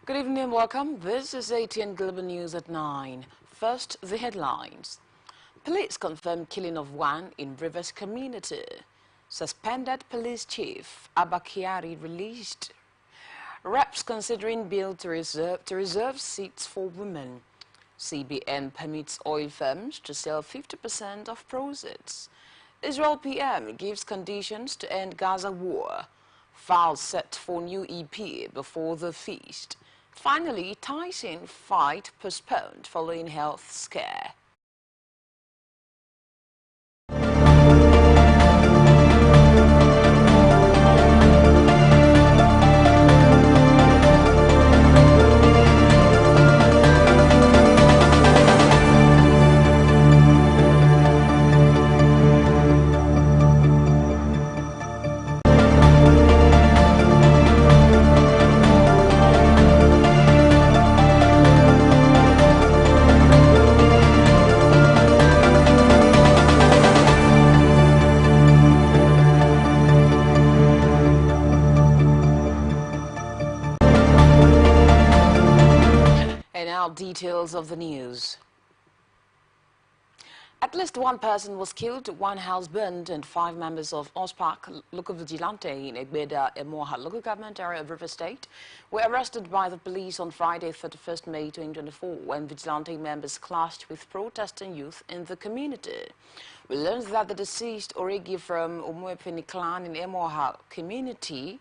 Good evening and welcome. This is ATN Global News at 9. First, the headlines. Police confirm killing of one in Rivers community. Suspended police chief Abakiari released. Reps considering bill to reserve seats for women. CBN permits oil firms to sell 50% of proceeds. Israel PM gives conditions to end Gaza war. Files set for new EP before the feast. Finally, Tyson fight postponed following health scare. And now details of the news. At least one person was killed, one house burned, and 5 members of OSPAC, local vigilante in Egbeda, Emoha local government area of River State, were arrested by the police on Friday, 31st May 2024, when vigilante members clashed with protesting youth in the community. We learned that the deceased Origi from Umuepini clan in Emoha community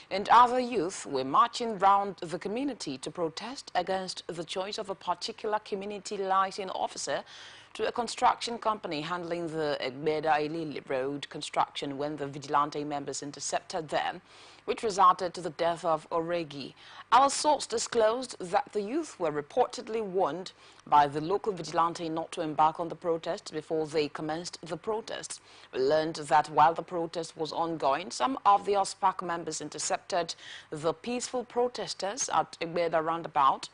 and other youth were marching round the community to protest against the choice of a particular community lighting officer to a construction company handling the Egbeda-Ilili Road construction when the vigilante members intercepted them, which resulted to the death of Oregi. Our source disclosed that the youth were reportedly warned by the local vigilante not to embark on the protest before they commenced the protest. We learned that while the protest was ongoing, some of the OSPAC members intercepted the peaceful protesters at Egbeda roundabout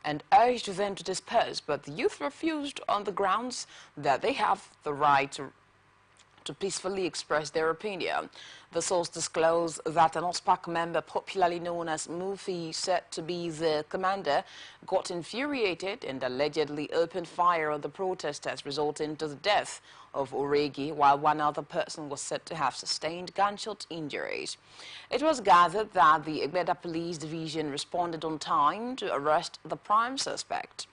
and urged them to disperse, but the youth refused on the grounds that they have the right to peacefully express their opinion. The source disclosed that an OSPAC member, popularly known as Mufi, said to be the commander, got infuriated and allegedly opened fire on the protesters, resulting to the death of Oregi, while one other person was said to have sustained gunshot injuries. It was gathered that the Egbeda Police Division responded on time to arrest the prime suspect,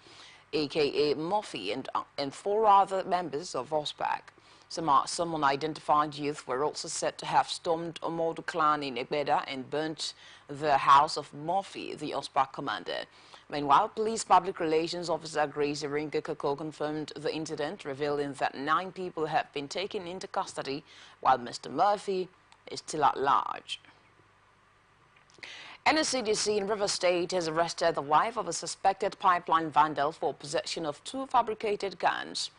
aka Murphy, and 4 other members of OSPAC. Some unidentified youth were also said to have stormed Omodu clan in Egbeda and burnt the house of Murphy, the OSPAC commander. Meanwhile, Police Public Relations Officer Grace Iringa-Kako confirmed the incident, revealing that 9 people have been taken into custody, while Mr. Murphy is still at large. NSCDC in River State has arrested the wife of a suspected pipeline vandal for possession of 2 fabricated guns.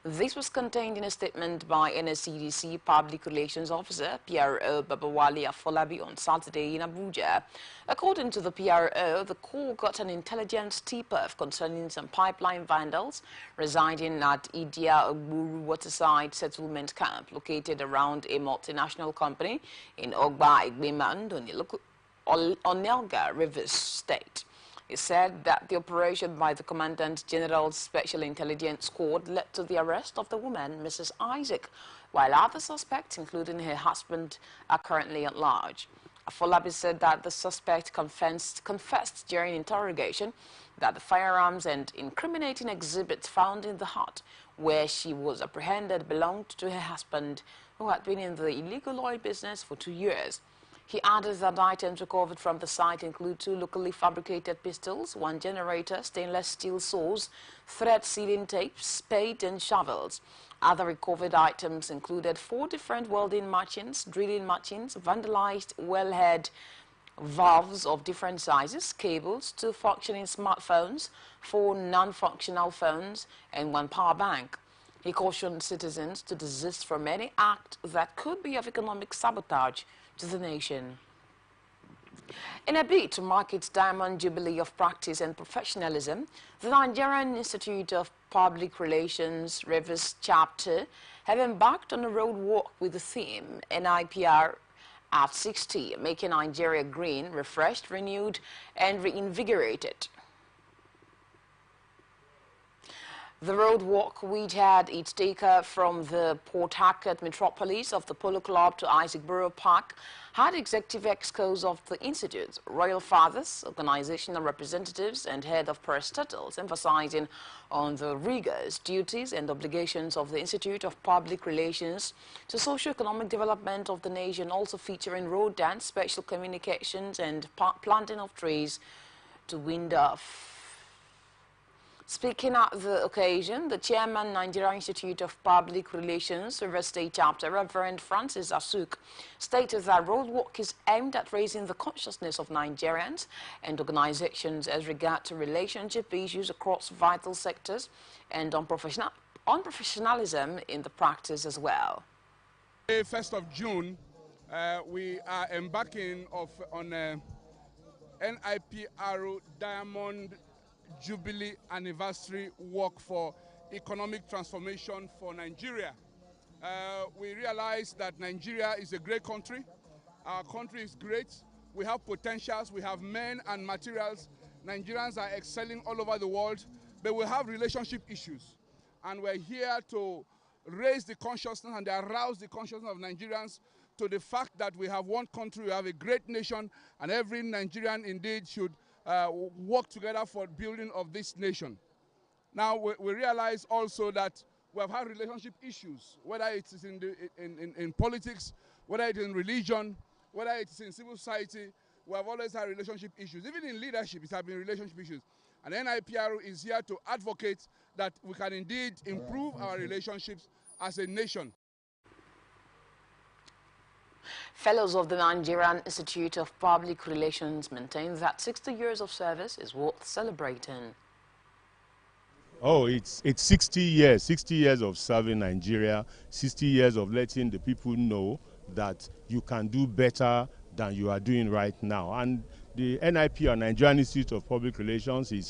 This was contained in a statement by NSCDC Public Relations Officer PRO Babawali Afolabi on Saturday in Abuja. According to the PRO, the Corps got an intelligence tip-off concerning some pipeline vandals residing at Idia Ogburu Waterside Settlement Camp, located around a multinational company in Ogba Egbema, Onelga, Rivers State. He said that the operation by the Commandant General's Special Intelligence Squad led to the arrest of the woman, Mrs. Isaac, while other suspects, including her husband, are currently at large. Afolabi said that the suspect confessed during interrogation that the firearms and incriminating exhibits found in the hut where she was apprehended belonged to her husband, who had been in the illegal oil business for 2 years. He added that items recovered from the site include 2 locally fabricated pistols, 1 generator, stainless steel saws, thread sealing tapes, spade and shovels. Other recovered items included 4 different welding machines, drilling machines, vandalized wellhead valves of different sizes, cables, 2 functioning smartphones, 4 non-functional phones, and 1 power bank. He cautioned citizens to desist from any act that could be of economic sabotage to the nation. In a bid to mark its Diamond Jubilee of Practice and Professionalism, the Nigerian Institute of Public Relations Rivers Chapter have embarked on a road walk with the theme NIPR at 60, making Nigeria green, refreshed, renewed, and reinvigorated. The road walk, which had its taker from the Port Harcourt metropolis of the Polo Club to Isaac Borough Park, had executive excos of the Institute, royal fathers, organizational representatives, and head of parastatals, emphasizing on the rigors, duties, and obligations of the Institute of Public Relations to socio-economic development of the nation, also featuring road dance, special communications, and planting of trees to wind off. Speaking at the occasion, the chairman, Nigeria Institute of Public Relations, River State Chapter, Reverend Francis Asuk, stated that roadwalk is aimed at raising the consciousness of Nigerians and organizations as regard to relationship issues across vital sectors and on professionalism in the practice as well. 1st of June, we are embarking on NIPRO Diamond Jubilee Anniversary Walk for Economic Transformation for Nigeria. We realize that Nigeria is a great country. Our country is great. We have potentials, we have men and materials. Nigerians are excelling all over the world, but we have relationship issues. And we're here to raise the consciousness and arouse the consciousness of Nigerians to the fact that we have one country, we have a great nation, and every Nigerian indeed should work together for building of this nation. Now we realize also that we have had relationship issues, whether it is in politics, whether it is in religion, whether it is in civil society. We have always had relationship issues. Even in leadership, it has been relationship issues. And NIPRO is here to advocate that we can indeed improve our relationships as a nation. Fellows of the Nigerian Institute of Public Relations maintain that 60 years of service is worth celebrating. Oh, it's 60 years of serving Nigeria, 60 years of letting the people know that you can do better than you are doing right now. And the NIPR, Nigerian Institute of Public Relations, is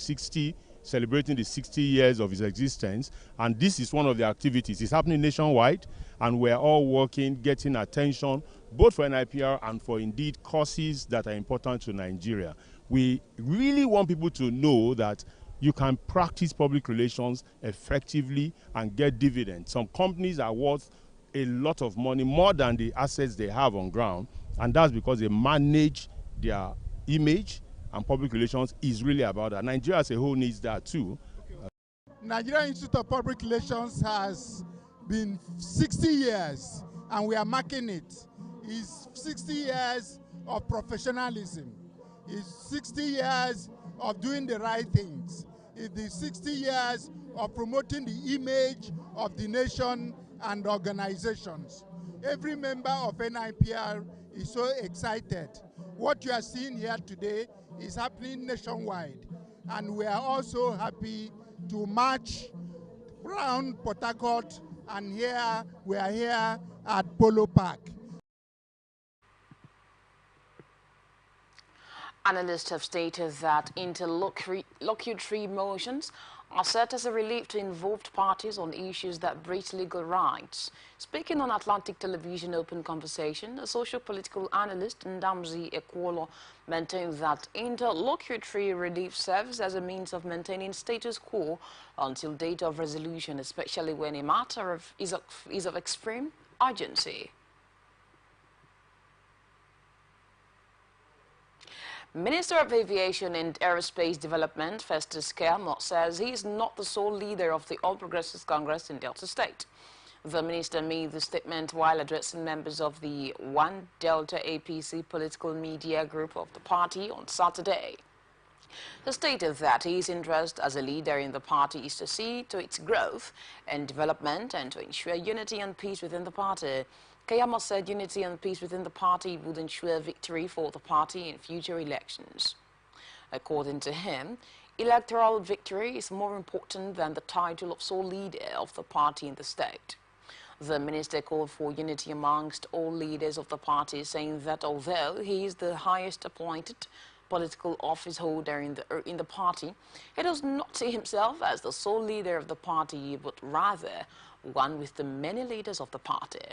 celebrating the 60 years of its existence, and this is one of the activities. It's happening nationwide, and we're all working, getting attention, both for NIPR and for indeed causes that are important to Nigeria. We really want people to know that you can practice public relations effectively and get dividends. Some companies are worth a lot of money, more than the assets they have on ground, and that's because they manage their image, and public relations is really about that. Nigeria as a whole needs that too. Nigerian Institute of Public Relations has been 60 years, and we are marking it. It's 60 years of professionalism. It's 60 years of doing the right things. It's 60 years of promoting the image of the nation and organizations. Every member of NIPR is so excited. What you are seeing here today is happening nationwide, and we are also happy to march around Port Harcourt, and here we are here at Polo Park. Analysts have stated that interlocutory motions are set as a relief to involved parties on issues that breach legal rights. Speaking on Atlantic Television Open Conversation, a socio-political analyst, Ndamzi Ekwolo, maintained that interlocutory relief serves as a means of maintaining status quo until date of resolution, especially when a matter is of extreme urgency. Minister of Aviation and Aerospace Development, Festus Keyamo, says he is not the sole leader of the All Progressives Congress in Delta State. The minister made the statement while addressing members of the One Delta APC political media group of the party on Saturday. He stated that his interest as a leader in the party is to see to its growth and development and to ensure unity and peace within the party. Keyamo said unity and peace within the party would ensure victory for the party in future elections. According to him, electoral victory is more important than the title of sole leader of the party in the state. The minister called for unity amongst all leaders of the party, saying that although he is the highest appointed political office holder in the party, he does not see himself as the sole leader of the party, but rather one with the many leaders of the party.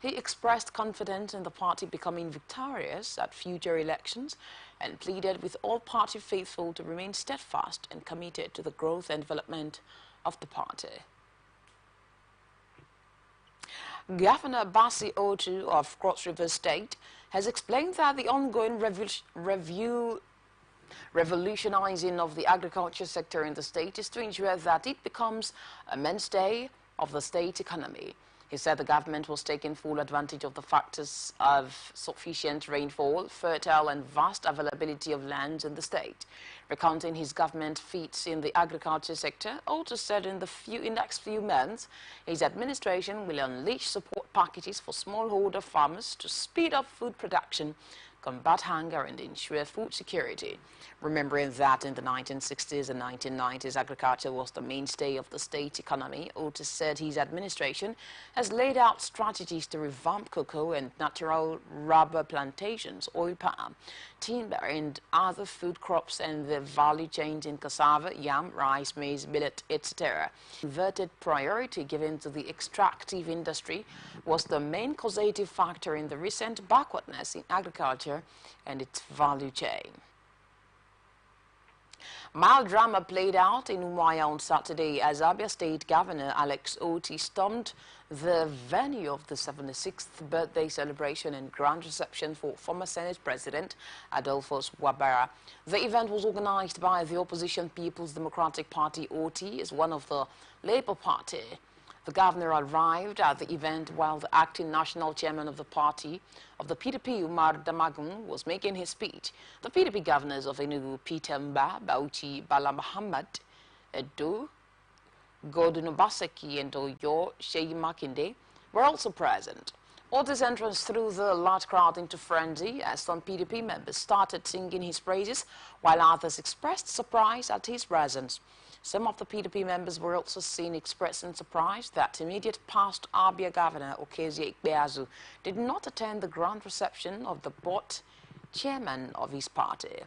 He expressed confidence in the party becoming victorious at future elections and pleaded with all party faithful to remain steadfast and committed to the growth and development of the party. Governor Basi Otu of Cross River State has explained that the ongoing revolutionizing of the agriculture sector in the state is to ensure that it becomes a mainstay of the state economy. He said the government was taking full advantage of the factors of sufficient rainfall, fertile and vast availability of lands in the state. Recounting his government feats in the agriculture sector, Otu said in the next few months, his administration will unleash support packages for smallholder farmers to speed up food production, combat hunger and ensure food security. Remembering that in the 1960s and 1990s, agriculture was the mainstay of the state economy, Otis said his administration has laid out strategies to revamp cocoa and natural rubber plantations, oil palm, timber and other food crops and the value chains in cassava, yam, rice, maize, millet, etc. Inverted priority given to the extractive industry was the main causative factor in the recent backwardness in agriculture and its value chain. Mild drama played out in Umuahia on Saturday as Abia State Governor Alex Oti stormed the venue of the 76th birthday celebration and grand reception for former Senate President Adolphus Wabara. The event was organized by the opposition People's Democratic Party, OT, as one of the Labour Party. The governor arrived at the event while the acting national chairman of the party, of the PDP, Umar Damagun, was making his speech. The PDP governors of Enugu, Peter Mba, Bauchi, Bala Muhammad, Edo, Gordon Obaseki, and Oyo, Sheyi Makinde were also present. Otis' entrance threw the large crowd into frenzy as some PDP members started singing his praises, while others expressed surprise at his presence. Some of the PDP members were also seen expressing surprise that immediate past Abia Governor Okezie Ikpeazu did not attend the grand reception of the board chairman of his party.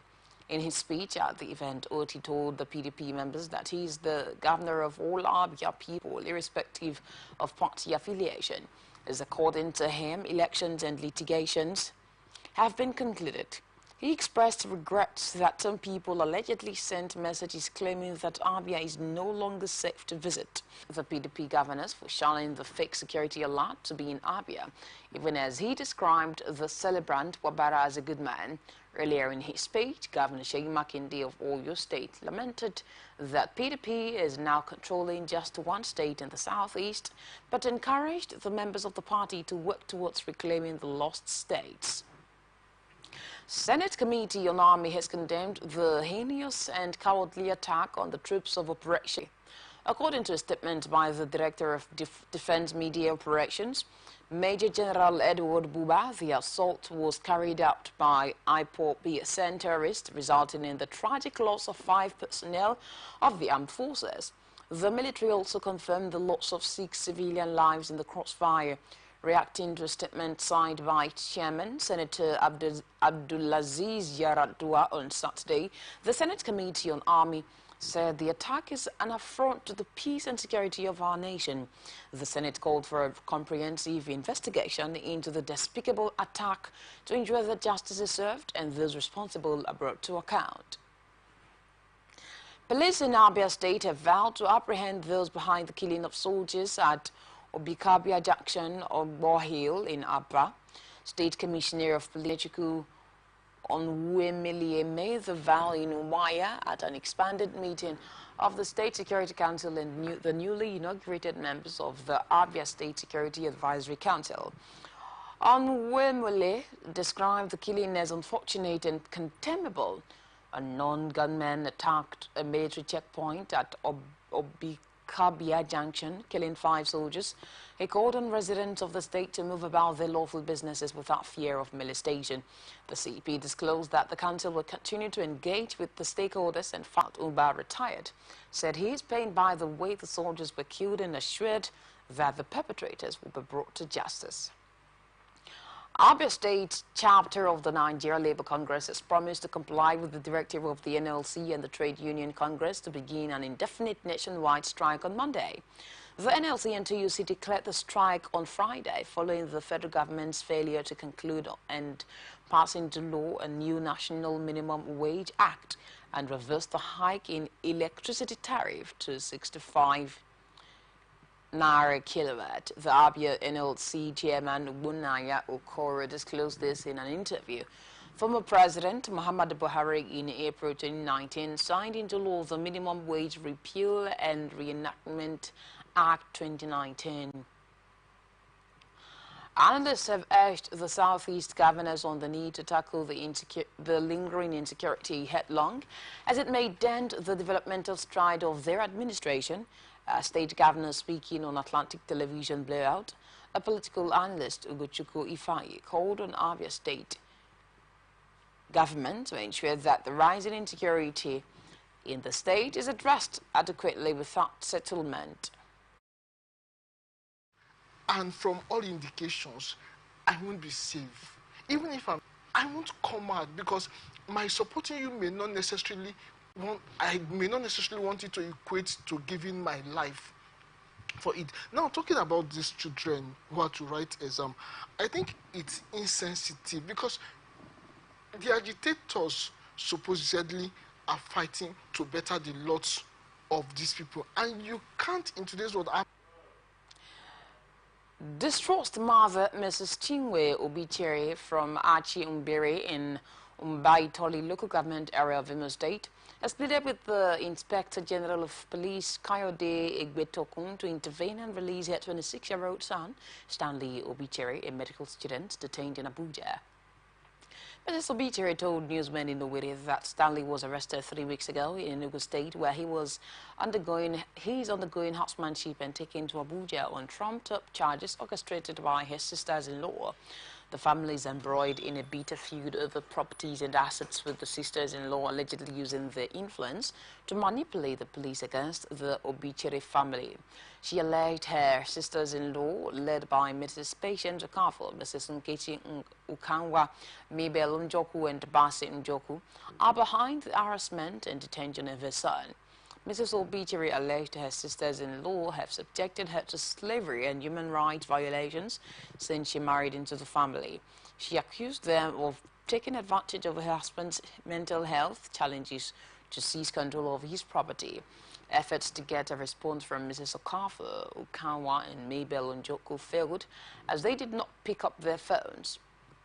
In his speech at the event, Oti told the PDP members that he is the governor of all Abia people, irrespective of party affiliation, as according to him, elections and litigations have been concluded. He expressed regrets that some people allegedly sent messages claiming that Abia is no longer safe to visit. The PDP governors for shouting the fake security alert to be in Abia, even as he described the celebrant Wabara as a good man. Earlier in his speech, Governor Sheyi Makinde of Oyo State lamented that PDP is now controlling just one state in the southeast, but encouraged the members of the party to work towards reclaiming the lost states. Senate Committee on Army has condemned the heinous and cowardly attack on the troops of Operation. According to a statement by the Director of Defense Media Operations, Major General Edward Buba, the assault was carried out by IPOB terrorists, resulting in the tragic loss of 5 personnel of the armed forces. The military also confirmed the loss of 6 civilian lives in the crossfire. Reacting to a statement signed by Chairman Senator Abdulaziz Yaradua on Saturday, the Senate Committee on Army said the attack is an affront to the peace and security of our nation. The Senate called for a comprehensive investigation into the despicable attack to ensure that justice is served and those responsible are brought to account. Police in Abia State have vowed to apprehend those behind the killing of soldiers at Obikabia Junction or War Hill in Abba. State Commissioner of Police Onwemilie made the vow in Umuahia at an expanded meeting of the State Security Council and the newly inaugurated members of the Abia State Security Advisory Council. Onwemilie described the killing as unfortunate and contemptible. A non-gunman attacked a military checkpoint at Obikabia Junction, killing 5 soldiers. He called on residents of the state to move about their lawful businesses without fear of molestation. The CP disclosed that the council will continue to engage with the stakeholders, and Fat Uba, retired, said he is pained by the way the soldiers were killed and assured that the perpetrators will be brought to justice. Abia State chapter of the Nigeria Labour Congress has promised to comply with the directive of the NLC and the Trade Union Congress to begin an indefinite nationwide strike on Monday. The NLC and TUC declared the strike on Friday following the federal government's failure to conclude and pass into law a new National Minimum Wage Act and reverse the hike in electricity tariff to 65 naira kilowatt. The Abia NLC chairman Bunaya Okoro disclosed this in an interview. Former President Muhammadu Buhari in April 2019 signed into law the Minimum Wage Repeal and Reenactment Act 2019. Analysts have urged the Southeast governors on the need to tackle the lingering insecurity headlong, as it may dent the developmental stride of their administration. State governor speaking on Atlantic Television Blowout, a political analyst, Ugochukwu Ifeanyi, called on Abia State government to ensure that the rising insecurity in the state is addressed adequately without settlement. And from all indications, I won't be safe. Even if I won't come out, because my supporting you may not necessarily I may not necessarily want it to equate to giving my life for it. Now, talking about these children who are to write exam, I think it's insensitive because the agitators supposedly are fighting to better the lots of these people. And you can't, in today's world... Distressed mother Mrs. Chinwe Obichiri from Achi Umbiri in Umbaitoli local government area of Imo State has pleaded with the Inspector General of Police Kayode Egbetokun to intervene and release her 26-year-old son, Stanley Obichiri, a medical student detained in Abuja. Mrs. Obichiri told newsmen in Owerri that Stanley was arrested 3 weeks ago in Enugu State, where he is undergoing housemanship and taken to Abuja on trumped-up charges orchestrated by his sisters-in-law. The family is embroiled in a bitter feud over properties and assets, with the sisters-in-law allegedly using their influence to manipulate the police against the Obichiri family. She alleged her sisters-in-law, led by Mrs. Patience Okafor, Mrs. Nkechi Ukanwa, Mabel Njoku, and Basi Njoku, are behind the harassment and detention of her son. Mrs. Obichiri alleged her sisters-in-law have subjected her to slavery and human rights violations since she married into the family. She accused them of taking advantage of her husband's mental health challenges to seize control of his property. Efforts to get a response from Mrs. Okafor, Ukanwa, and Mabel Njoku failed, as they did not pick up their phones.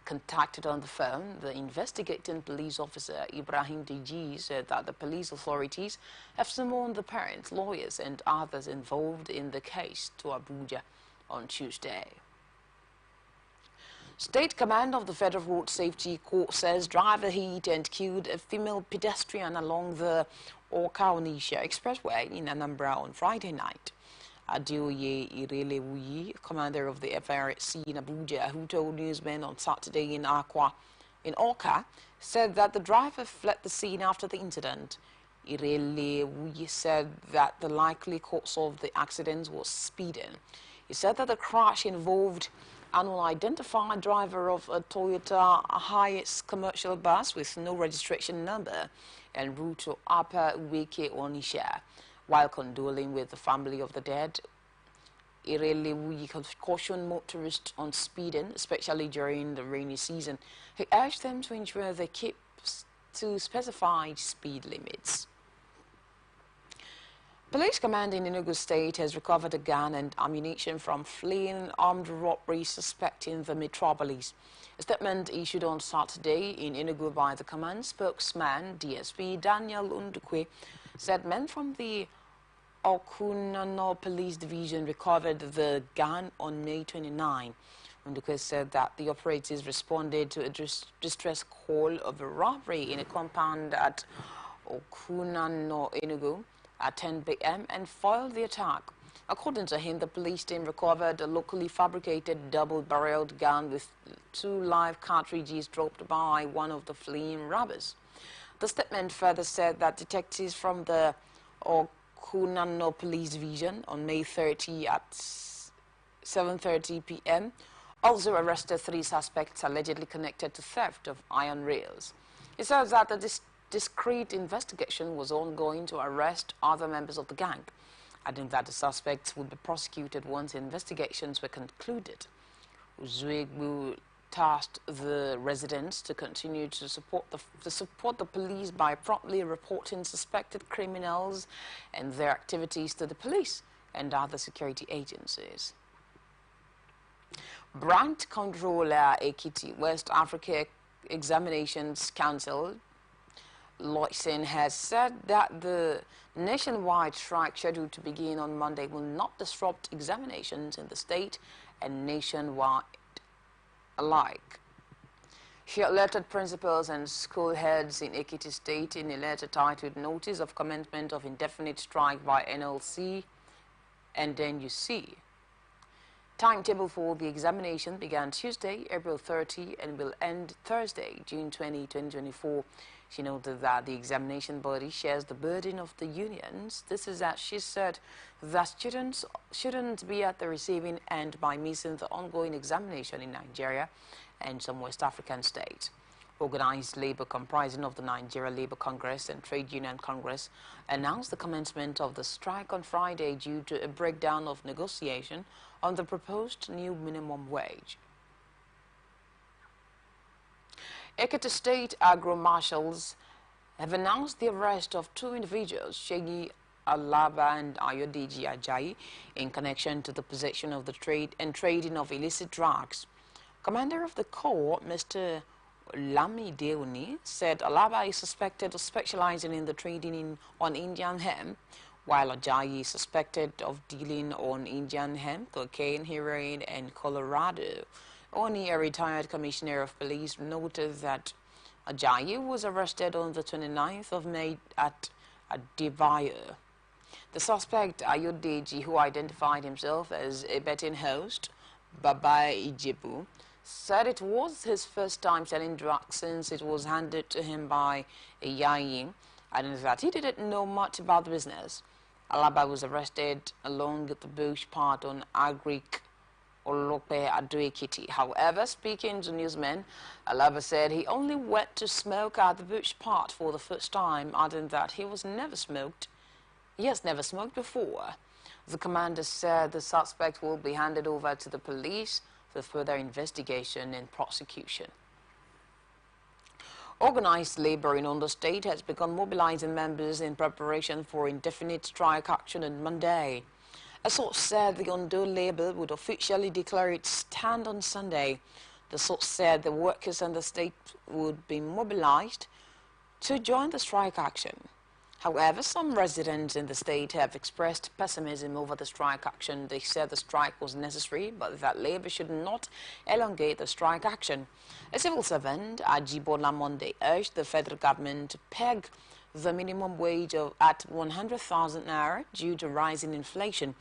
Contacted on the phone, the investigating police officer Ibrahim Deji said that the police authorities have summoned the parents, lawyers, and others involved in the case to Abuja on Tuesday. State Command of the Federal Road Safety Corps says driver hit and killed a female pedestrian along the Oka-Onitsha Expressway in Anambra on Friday night. Adioye Irelewuyi, commander of the FRSC in Abuja, who told newsmen on Saturday in Oka, said that the driver fled the scene after the incident. Irelewuyi said that the likely cause of the accident was speeding. He said that the crash involved an unidentified driver of a Toyota Hiace commercial bus with no registration number en route to Upper Uweke, Onitsha. While condoling with the family of the dead, Irelewuyi cautioned motorists on speeding, especially during the rainy season. He urged them to ensure they keep to specified speed limits. Police command in Enugu State has recovered a gun and ammunition from fleeing armed robbery suspect in the metropolis. A statement issued on Saturday in Enugu by the command spokesman, DSP Daniel Undukwe, said men from the Okunano Police Division recovered the gun on May 29. Undukwe said that the operatives responded to a distress call of a robbery in a compound at Okunano, Enugu, at 10 p.m. and foiled the attack. According to him, the police team recovered a locally fabricated double-barreled gun with 2 live cartridges dropped by one of the fleeing robbers. The statement further said that detectives from the Okunano Police Division on May 30 at 7:30 p.m. also arrested 3 suspects allegedly connected to theft of iron rails. It says that the discreet investigation was ongoing to arrest other members of the gang. adding that the suspects would be prosecuted once investigations were concluded. Uzwegbu tasked the residents to continue to support the police by promptly reporting suspected criminals and their activities to the police and other security agencies. Branch Controller Ekiti West Africa Examinations Council Lloydson has said that the nationwide strike scheduled to begin on Monday will not disrupt examinations in the state and nationwide alike. She alerted principals and school heads in Ekiti State in a letter titled Notice of Commencement of Indefinite Strike by NLC and NUC. Timetable for the examination began Tuesday, April 30 and will end Thursday, June 20, 2024. She noted that the examination body shares the burden of the unions. This is as she said that students shouldn't be at the receiving end by missing the ongoing examination in Nigeria and some West African states. Organized labor comprising of the Nigeria Labour Congress and Trade Union Congress announced the commencement of the strike on Friday due to a breakdown of negotiation on the proposed new minimum wage. Ekiti State agro-marshals have announced the arrest of two individuals, Shegi Alaba and Ayodeji Ajayi, in connection to the possession of the trade and trading of illicit drugs. Commander of the Corps, Mr. Lami Deuni, said Alaba is suspected of specializing in the trading on Indian hemp, while Ajayi is suspected of dealing on Indian hemp, cocaine, heroin, and Colorado. Only a retired commissioner of police noted that Ajayi was arrested on the 29th of May at Adebayo. The suspect, Ayodeji, who identified himself as a betting host, Baba Ijebu, said it was his first time selling drugs since it was handed to him by a Yayi, and that he didn't know much about the business. Alaba was arrested along the bush part on Agric Olope Ado-Ekiti. However, speaking to newsmen, Alaba said he only went to smoke at the bush part for the first time, adding that he has never smoked before. The commander said the suspect will be handed over to the police for further investigation and prosecution. Organized labor in Ondo State has begun mobilizing members in preparation for indefinite strike action on Monday. A source said the Ondo labor would officially declare its stand on Sunday. The source said the workers and the state would be mobilized to join the strike action. However, some residents in the state have expressed pessimism over the strike action. They said the strike was necessary, but that labor should not elongate the strike action. A civil servant, Ajibola Monday, urged the federal government to peg the minimum wage at 100,000 naira due to rising inflation.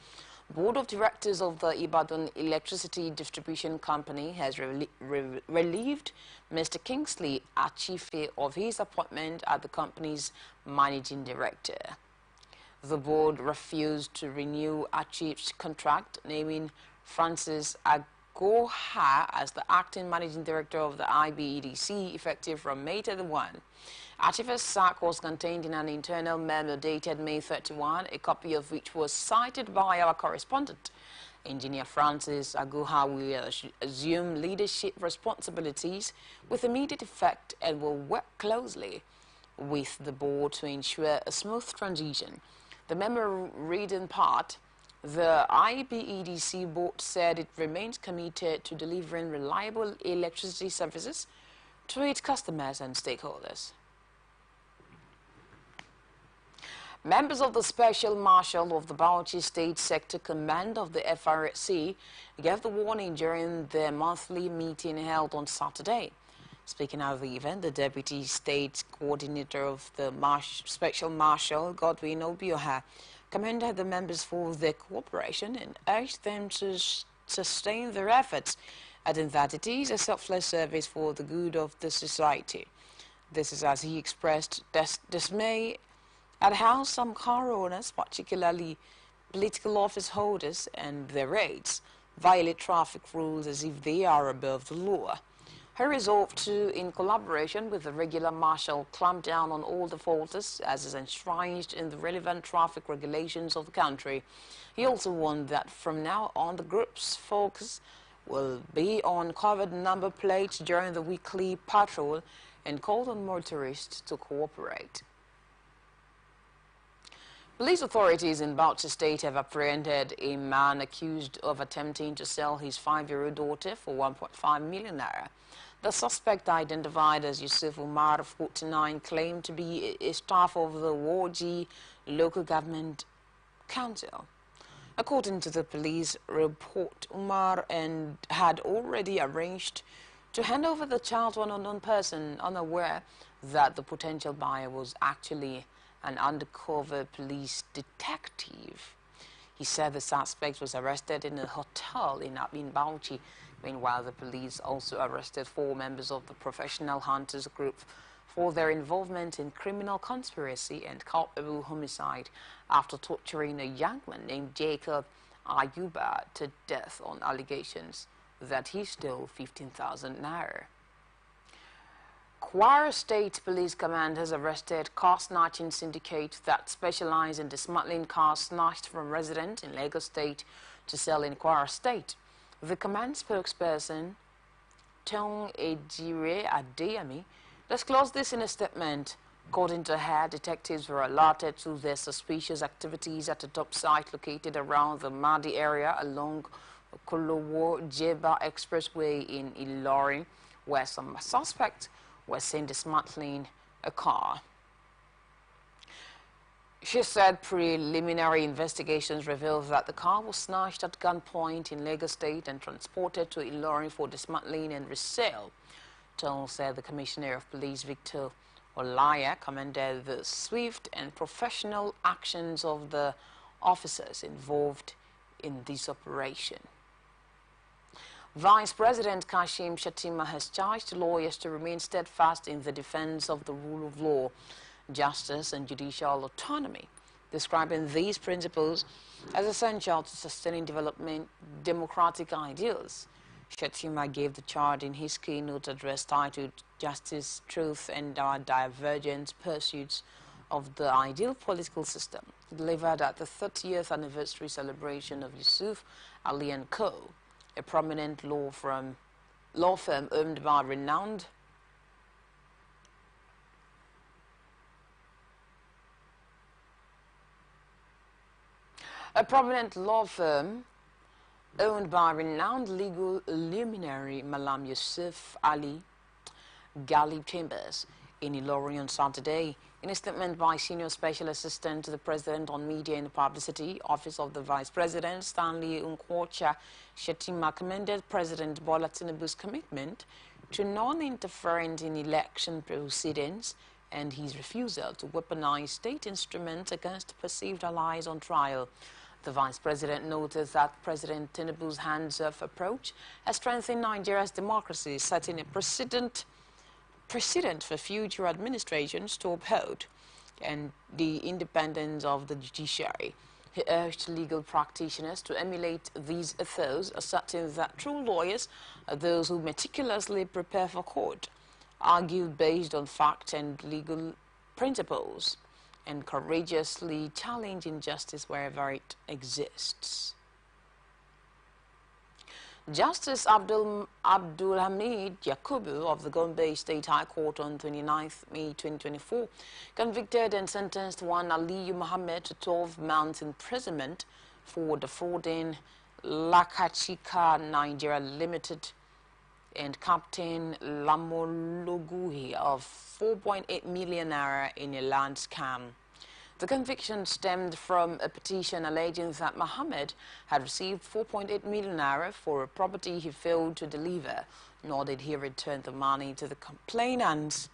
Board of Directors of the Ibadan Electricity Distribution Company has relieved Mr. Kingsley Achife of his appointment as the company's managing director. The board refused to renew Achife's contract, naming Francis Agoha as the acting managing director of the IBEDC effective from May 31. Achife's sack was contained in an internal memo dated May 31, a copy of which was cited by our correspondent. Engineer Francis Aguha will assume leadership responsibilities with immediate effect and will work closely with the board to ensure a smooth transition. The memo read in part, the IBEDC board said it remains committed to delivering reliable electricity services to its customers and stakeholders. Members of the Special Marshal of the Bauchi State Sector Command of the FRSC gave the warning during their monthly meeting held on Saturday. Speaking at the event, the Deputy State Coordinator of the Special Marshal, Godwin Obioha, commended the members for their cooperation and urged them to sustain their efforts, adding that it is a selfless service for the good of the society. This is as he expressed dismay at how some car owners, particularly political office holders and their aides, violate traffic rules as if they are above the law. He resolved to, in collaboration with the regular marshal, clamp down on all defaulters as is enshrined in the relevant traffic regulations of the country. He also warned that from now on the group's focus will be on covered number plates during the weekly patrol and called on motorists to cooperate. Police authorities in Bauchi State have apprehended a man accused of attempting to sell his 5-year-old daughter for 1.5 million naira. The suspect, identified as Yusuf Umar of 49, claimed to be a staff of the Warji Local Government Council. According to the police report, Umar had already arranged to hand over the child to an unknown person, unaware that the potential buyer was actually an undercover police detective. He said the suspect was arrested in a hotel in Bauchi. Meanwhile, the police also arrested 4 members of the professional hunters group for their involvement in criminal conspiracy and culpable homicide after torturing a young man named Jacob Ayuba to death on allegations that he stole 15,000 naira. Kwara State Police Command has arrested car-snatching syndicate that specialize in dismantling cars snatched from residents in Lagos State to sell in Kwara State. The command spokesperson, Tong Ejire Adeyemi, disclosed this in a statement. According to her, detectives were alerted to their suspicious activities at a top site located around the Madi area along Kolowo-Jeba Expressway in Ilorin, where some suspects were seen dismantling a car. She said preliminary investigations revealed that the car was snatched at gunpoint in Lagos State and transported to Ilorin for dismantling and resale. Tong said the Commissioner of Police, Victor Olaya, commended the swift and professional actions of the officers involved in this operation. Vice President Kashim Shettima has charged lawyers to remain steadfast in the defense of the rule of law, justice and judicial autonomy, describing these principles as essential to sustaining development democratic ideals. Shettima gave the charge in his keynote address titled Justice, Truth and Our Divergent Pursuits of the Ideal Political System, delivered at the 30th anniversary celebration of Yusuf Ali & Co., a prominent law firm owned by renowned legal luminary Malam Yusuf Ali Galib Chambers in Ilorin on Saturday. In a statement by Senior Special Assistant to the President on Media and Publicity, Office of the Vice President, Stanley Nkwocha, Shettima commended President Bola Tinubu's commitment to non-interference in election proceedings and his refusal to weaponize state instruments against perceived allies on trial. The Vice President noted that President Tinubu's hands-off approach has strengthened Nigeria's democracy, setting a precedent for future administrations to uphold and the independence of the judiciary. He urged legal practitioners to emulate these ethos, asserting that true lawyers are those who meticulously prepare for court, argue based on fact and legal principles, and courageously challenge injustice wherever it exists. Justice Abdul Hamid Yakubu of the Gombe State High Court on 29 May 2024 convicted and sentenced one Aliyu Mohammed to 12 months imprisonment for defrauding Lakachika Nigeria Limited and Captain Lamologuhi of 4.8 million naira in a land scam. The conviction stemmed from a petition alleging that Mohammed had received 4.8 million naira for a property he failed to deliver, nor did he return the money to the complainants.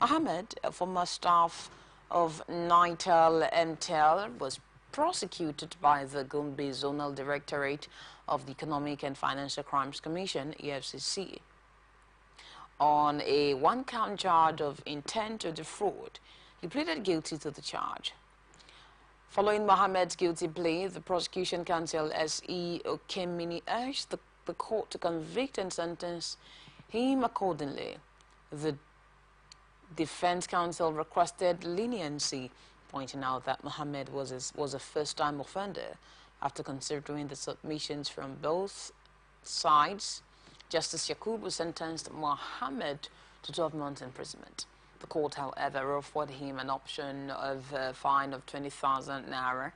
Mohammed, a former staff of Nitel MTEL, was prosecuted by the Gombe Zonal Directorate of the Economic and Financial Crimes Commission, EFCC, on a one-count charge of intent to defraud. He pleaded guilty to the charge. Following Mohammed's guilty plea, the prosecution counsel S.E. Okemini urged the court to convict and sentence him accordingly. The Defense Counsel requested leniency, pointing out that Mohammed was a first-time offender. After considering the submissions from both sides, Justice Yakubu sentenced Mohammed to 12 months imprisonment. The court, however, offered him an option of a fine of 20,000 naira.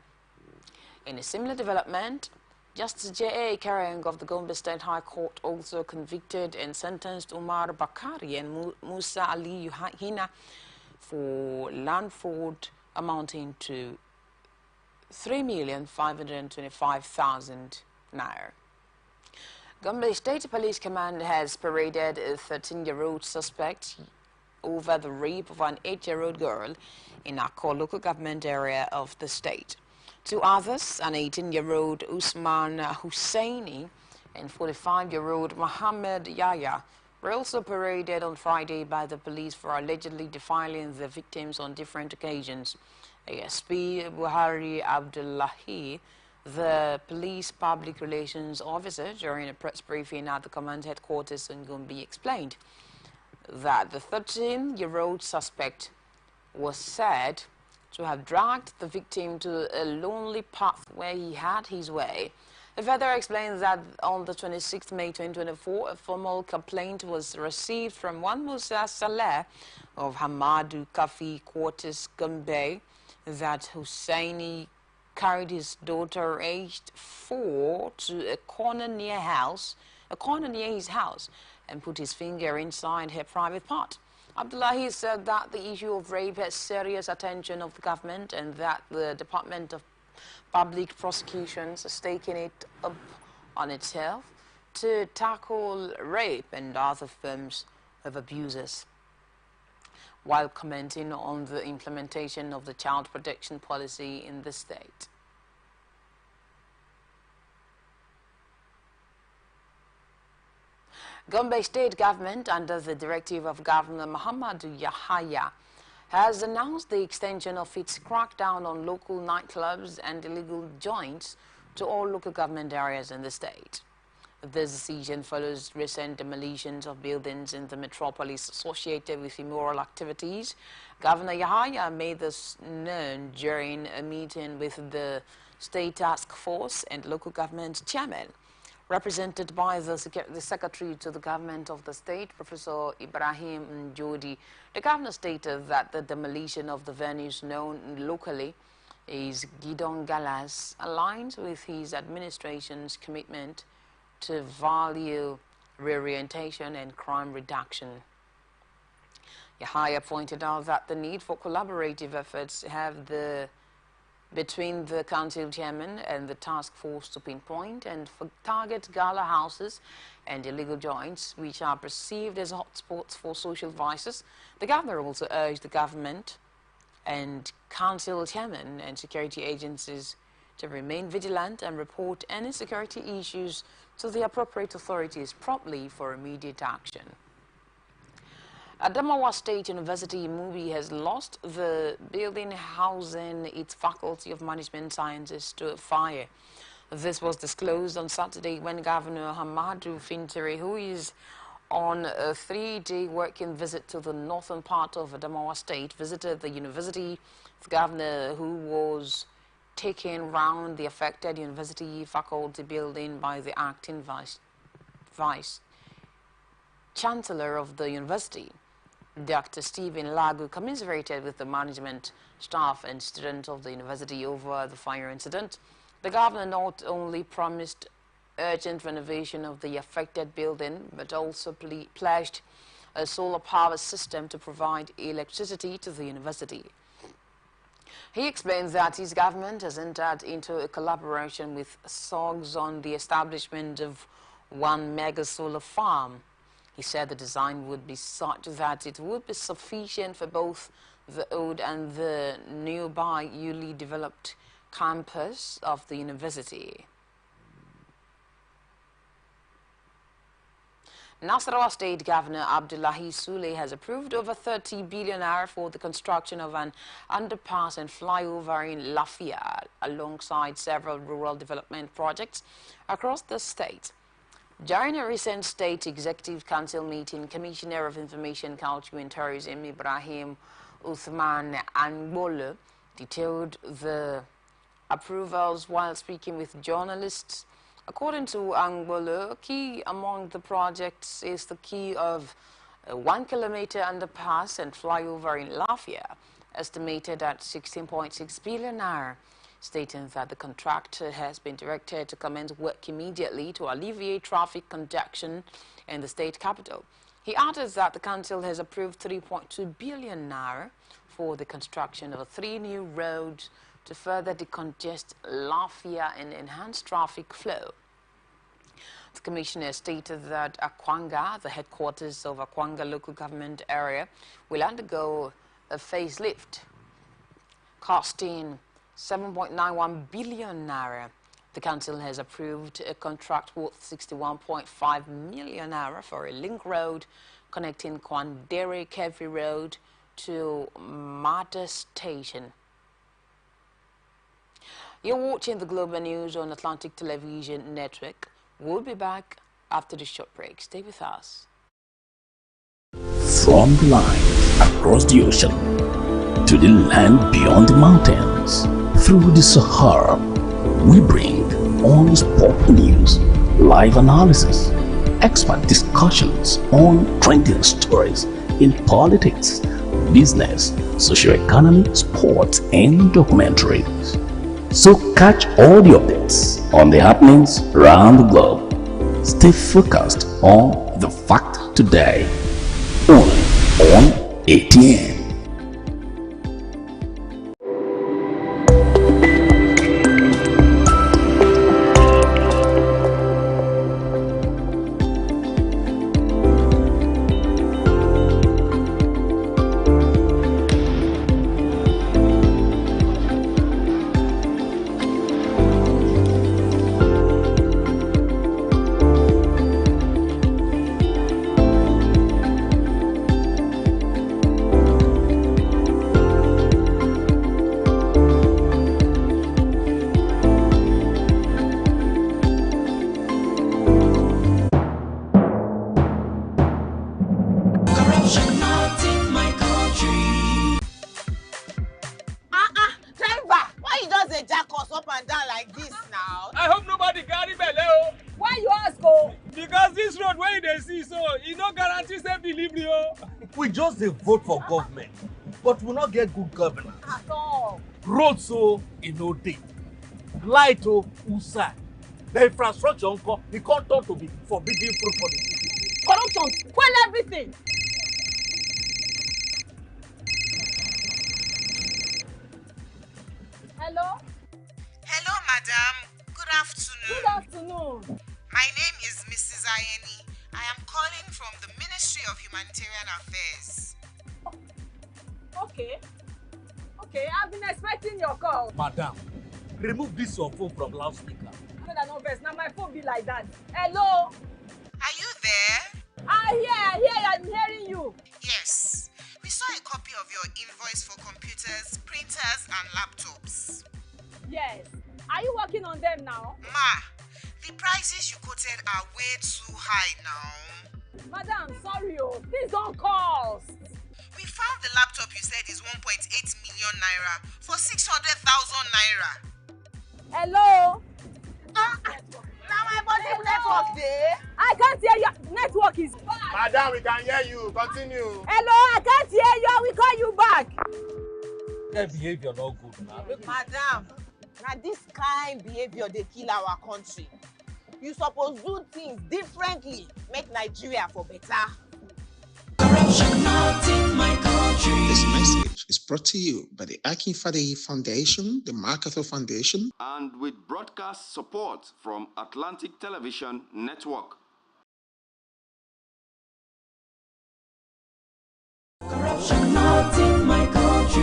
In a similar development, Justice J.A. Karang of the Gombe State High Court also convicted and sentenced Umar Bakari and Musa Ali Hina for land fraud amounting to 3,525,000 naira. Gombe State Police Command has paraded a 13-year-old suspect over the rape of an 8-year-old girl in Akko local government area of the state. Two others, an 18-year-old Usman Husseini and 45-year-old Mohammed Yahya, were also paraded on Friday by the police for allegedly defiling the victims on different occasions. ASP Buhari Abdullahi, the police public relations officer, during a press briefing at the command headquarters in Gombe, explained that the 13-year-old suspect was said to have dragged the victim to a lonely path where he had his way. He further explains that on the 26th May 2024, a formal complaint was received from one Musa Saleh of Hamadu Kafi Quarters, Gombe, that Husseini carried his daughter, aged 4, to a corner near his house, and put his finger inside her private part. Abdullahi said that the issue of rape has serious attention of the government and that the Department of Public Prosecutions is taking it up on itself to tackle rape and other forms of abuses. While commenting on the implementation of the child protection policy in the state. Gombe State Government, under the directive of Governor Muhammadu Yahaya, has announced the extension of its crackdown on local nightclubs and illegal joints to all local government areas in the state. This decision follows recent demolitions of buildings in the metropolis associated with immoral activities. Governor Yahaya made this known during a meeting with the State Task Force and local government chairman, represented by the Secretary to the Government of the State, Professor Ibrahim Njodi. The governor stated that the demolition of the venues known locally as Gidon Galas aligns with his administration's commitment to value reorientation and crime reduction. Yahaya pointed out that the need for collaborative efforts between the council chairman and the task force to pinpoint and target gala houses and illegal joints which are perceived as hotspots for social vices. The governor also urged the government and council chairman and security agencies to remain vigilant and report any security issues to the appropriate authorities promptly for immediate action. Adamawa State University, Mubi, has lost the building housing its Faculty of Management Sciences to a fire. This was disclosed on Saturday when Governor Hamadu Fintiri, who is on a 3-day working visit to the northern part of Adamawa State, visited the university. The governor, who was taken round the affected university faculty building by the acting vice chancellor of the university, Dr. Stephen Lagu, commiserated with the management, staff and students of the university over the fire incident. The governor not only promised urgent renovation of the affected building, but also pledged a solar power system to provide electricity to the university. He explains that his government has entered into a collaboration with SOGS on the establishment of one mega solar farm. He said the design would be such that it would be sufficient for both the old and the nearby newly developed campus of the university. Nasarawa State Governor Abdullahi Sule has approved over 30 billion naira for the construction of an underpass and flyover in Lafia, alongside several rural development projects across the state. During a recent State Executive Council meeting, Commissioner of Information, Culture and Tourism Ibrahim Uthman Angbolo detailed the approvals while speaking with journalists. According to Angbolo, key among the projects is the key of a 1 kilometer underpass and flyover in Lafia, estimated at 16.6 billion naira, stating that the contractor has been directed to commence work immediately to alleviate traffic congestion in the state capital. He added that the council has approved 3.2 billion naira for the construction of 3 new roads to further decongest Lafia and enhance traffic flow. The commissioner stated that Akwanga, the headquarters of Akwanga local government area, will undergo a facelift costing 7.91 billion naira. The council has approved a contract worth 61.5 million naira for a link road connecting Kwandere Kevi Road to Mada Station. You're watching the Global News on Atlantic Television Network. We'll be back after the short break. Stay with us. From the line across the ocean to the land beyond the mountains, through the Sahara, we bring on-spot news, live analysis, expert discussions on trending stories in politics, business, socio-economy, sports, and documentaries. So catch all the updates on the happenings around the globe. Stay focused on the fact today, only on ATN. We just dey vote for government, but we not get good governance. At all. Roads so e no dey, light o usa, the infrastructure nko e come turn to be forbidden fruit for the city. Corruption, spoil everything. Hello? Hello, madam. Good afternoon. Good afternoon. My name is Mrs. Ayeni. I am calling from the Ministry of Humanitarian Affairs. Okay. Okay, I've been expecting your call. Madam, remove this your phone from loudspeaker. No vex, now my phone be like that. Hello? Are you there? I hear, I'm hearing you. Yes. We saw a copy of your invoice for computers, printers, and laptops. Yes. Are you working on them now? Ma, the prices you quoted are way too high now. Madam, sorry, please don't cost. We found the laptop you said is 1.8 million naira for 600,000 naira. Hello? Now my body network there. I can't hear you. Network is bad. Madam, we can hear you. Continue. Hello, I can't hear you. I will call you back. That behavior not good now. Madam, now this kind behavior they kill our country. You suppose do things differently, make Nigeria for better. Corruption not in my country. This message is brought to you by the Akin Fadeyi Foundation, the MacArthur Foundation, and with broadcast support from Atlantic Television Network. corruption not in my country.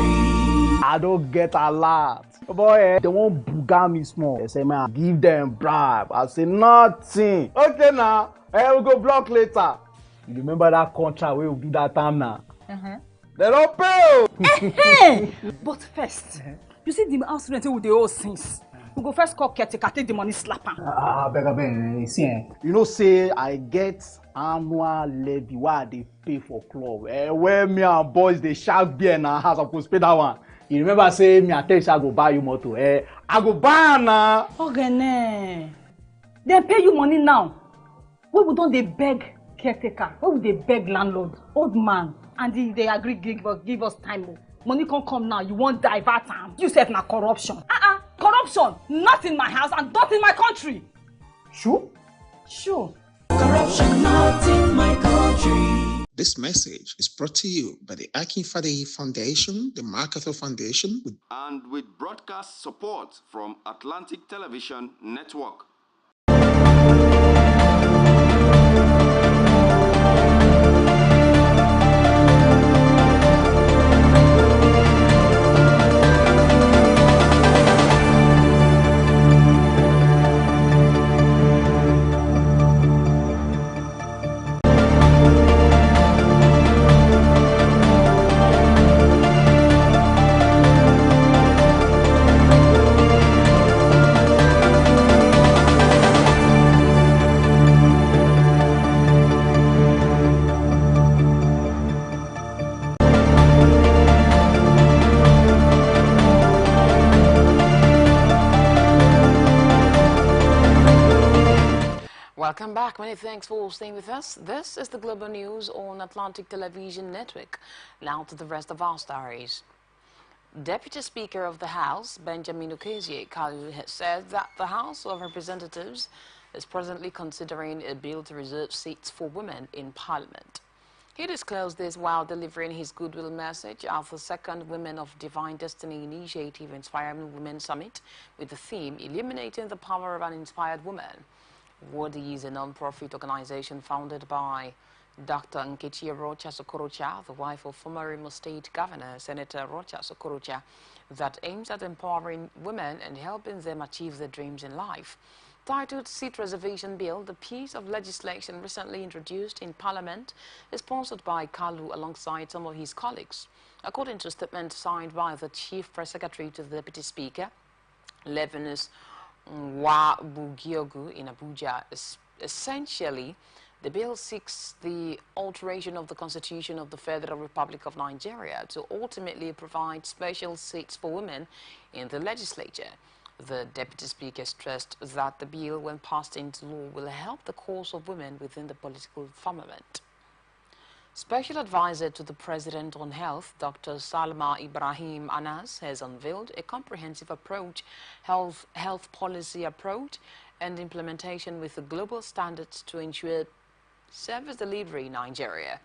I don't get a lot. Boy, they won't booga me small. They say, man, give them bribe. I say, nothing. Okay, now, we'll go block later. You remember that contract we will do that time now? They don't pay. But first, you see the house rent with the old things. We go first call caretaker, take the money, slap am. Beg, see, you know, say I get annual levy why they pay for club. Where me and boys they shark beer na house suppose pay that one. You remember say me and tell you I go buy you motor. I go buy am na. Ogene, dem pay you money now. Wey we don dey beg caretaker, wey we dey beg landlord, old man, and they agree give us time o. Money come now, you wan divert am. You sef na corruption. Corruption, not in my house and not in my country. Sure? Sure. Corruption not in my country. This message is brought to you by the Akin Fade Foundation, the MacArthur Foundation, and with broadcast support from Atlantic Television Network. Welcome back. Many thanks for staying with us. This is the Global News on Atlantic Television Network. Now to the rest of our stories. Deputy Speaker of the House, Benjamin Okezie-Kalu, has said that the House of Representatives is presently considering a bill to reserve seats for women in Parliament. He disclosed this while delivering his goodwill message at the second Women of Divine Destiny Initiative Inspiring Women Summit with the theme Illuminating the Power of an Inspired Woman. WODI is a non-profit organization founded by Dr. Nkechi Rocha Sokorocha, the wife of former Imo State Governor Senator Rocha Sokorocha, that aims at empowering women and helping them achieve their dreams in life. Titled Seat Reservation Bill, the piece of legislation recently introduced in Parliament is sponsored by Kalu alongside some of his colleagues. According to a statement signed by the Chief Press Secretary to the Deputy Speaker, Levinus Bugiogu in Abuja, essentially, the bill seeks the alteration of the Constitution of the Federal Republic of Nigeria to ultimately provide special seats for women in the legislature. The Deputy Speaker stressed that the bill, when passed into law, will help the cause of women within the political firmament. Special Advisor to the President on Health, Dr. Salma Ibrahim Anas, has unveiled a comprehensive approach, health policy approach and implementation with the global standards to ensure service delivery in Nigeria.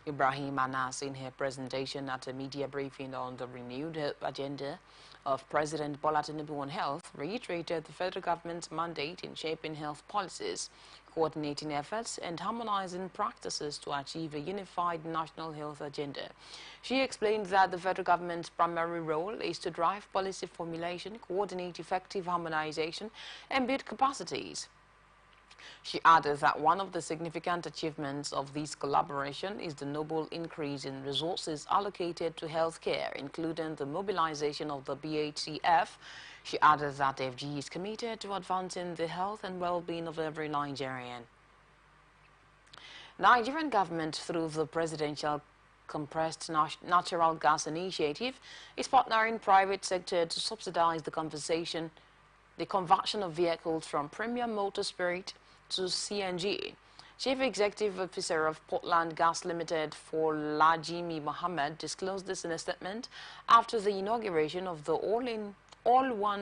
Ibrahim Anas, in her presentation at a media briefing on the renewed agenda of President Bola Tinubu on health, reiterated the federal government's mandate in shaping health policies, coordinating efforts and harmonizing practices to achieve a unified national health agenda. She explained that the federal government's primary role is to drive policy formulation, coordinate effective harmonization, and build capacities. She added that one of the significant achievements of this collaboration is the notable increase in resources allocated to healthcare, including the mobilization of the BHCF. She added that FG is committed to advancing the health and well-being of every Nigerian. Nigerian government, through the Presidential Compressed Natural Gas Initiative, is partnering private sector to subsidize the conversion of vehicles from premium motor spirit to CNG. Chief Executive Officer of Portland Gas Limited for Lajimi Mohammed disclosed this in a statement after the inauguration of the all-one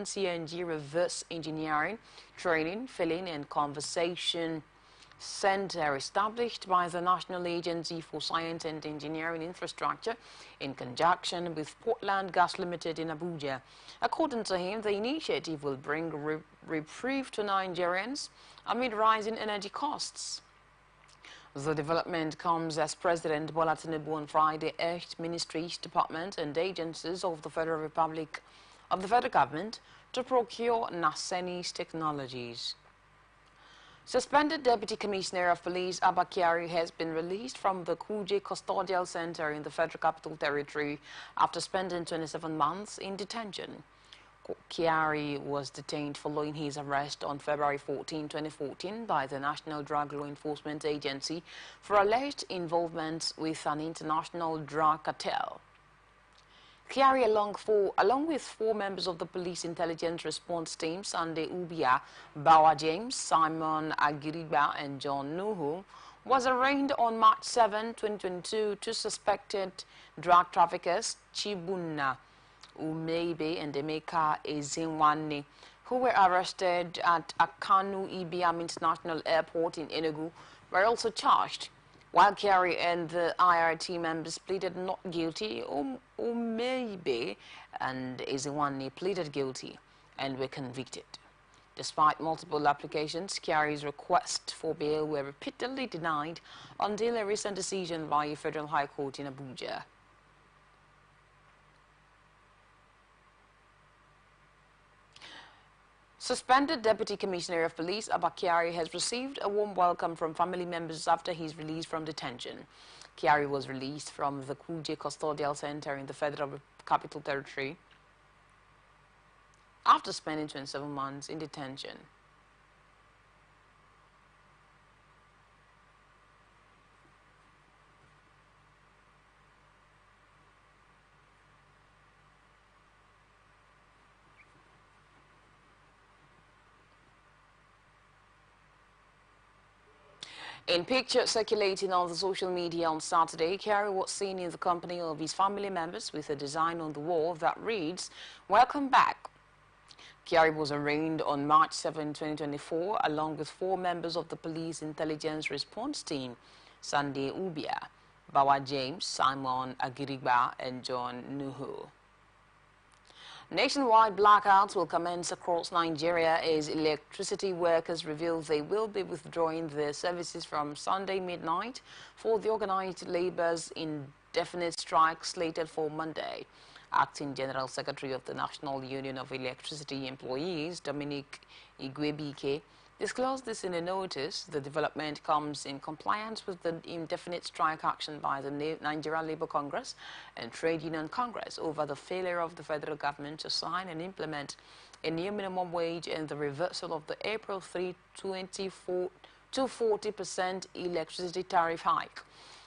CNG reverse engineering, training, filling and conversation center established by the National Agency for Science and Engineering Infrastructure in conjunction with Portland Gas Limited in Abuja. According to him, the initiative will bring reprieve to Nigerians amid rising energy costs. The development comes as President Bola Tinubu on Friday urged ministries, departments and agencies of the federal government to procure Nasenis technologies. Suspended Deputy Commissioner of Police Abba Kyari has been released from the Kuje Custodial Center in the Federal Capital Territory after spending 27 months in detention. Kyari was detained following his arrest on February 14, 2014 by the National Drug Law Enforcement Agency for alleged involvement with an international drug cartel. Kyari, along with four members of the Police Intelligence Response Team, Sunday Ubia, Bawa James, Simon Agiriba, and John Nuhu, was arraigned on March 7, 2022, two suspected drug traffickers, Chibuna Umeibe and Emeka Ezinwanne, who were arrested at Akanu Ibiam International Airport in Enugu, were also charged. While Kyari and the IRT members pleaded not guilty, Umeibe and Ezinwanne pleaded guilty and were convicted. Despite multiple applications, Kyari's requests for bail were repeatedly denied until a recent decision by a federal high court in Abuja. Suspended Deputy Commissioner of Police Abba Kyari has received a warm welcome from family members after his release from detention. Kyari was released from the Kuje Custodial Center in the Federal Capital Territory after spending 27 months in detention. In pictures circulating on the social media on Saturday, Kyari was seen in the company of his family members with a design on the wall that reads, "Welcome back." Kyari was arraigned on March 7, 2024, along with four members of the Police Intelligence Response Team, Sunday Ubia, Bawa James, Simon Agiriba, and John Nuhu. Nationwide blackouts will commence across Nigeria as electricity workers reveal they will be withdrawing their services from Sunday midnight for the organized labor's indefinite strike slated for Monday. Acting General Secretary of the National Union of Electricity Employees, Dominic Igwebike, disclosed this in a notice. The development comes in compliance with the indefinite strike action by the Nigeria Labour Congress and Trade Union Congress over the failure of the federal government to sign and implement a new minimum wage and the reversal of the April 3, 2024 to 40% electricity tariff hike.